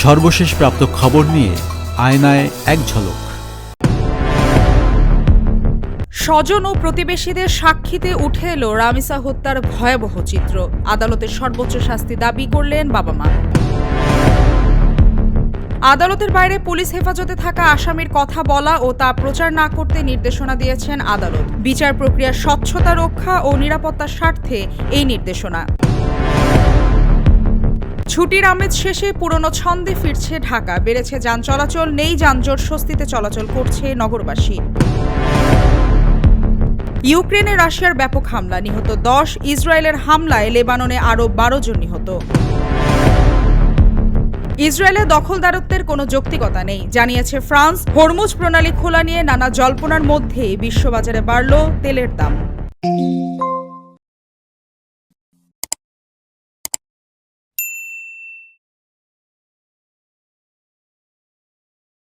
সর্বশেষ প্রাপ্ত খবর নিয়ে আয়নায় এক ঝলক। স্বজন ও প্রতিবেশীদের সাক্ষীতে উঠে এলো রামিসা হত্যার ভয়াবহ চিত্র। আদালতের সর্বোচ্চ শাস্তি দাবি করলেন বাবা মা। আদালতের বাইরে পুলিশ হেফাজতে থাকা আসামির কথা বলা ও তা প্রচার না করতে নির্দেশনা দিয়েছেন আদালত। বিচার প্রক্রিয়ার স্বচ্ছতা রক্ষা ও নিরাপত্তার স্বার্থে এই নির্দেশনা। ছুটির আমেজ শেষে পুরনো ছন্দে ফিরছে ঢাকা। বেড়েছে যান চলাচল, নেই যানজট, স্বস্তিতে চলাচল করছে নগরবাসী। ইউক্রেনে রাশিয়ার ব্যাপক হামলা, নিহত 10। ইসরায়েলের হামলায় লেবাননে আরও 12 জন নিহত। ইসরায়েলের দখলদারত্বের কোনো যৌক্তিকতা নেই, জানিয়েছে ফ্রান্স। হরমুজ প্রণালী খোলা নিয়ে নানা জল্পনার মধ্যে বিশ্ববাজারে বাড়ল তেলের দাম।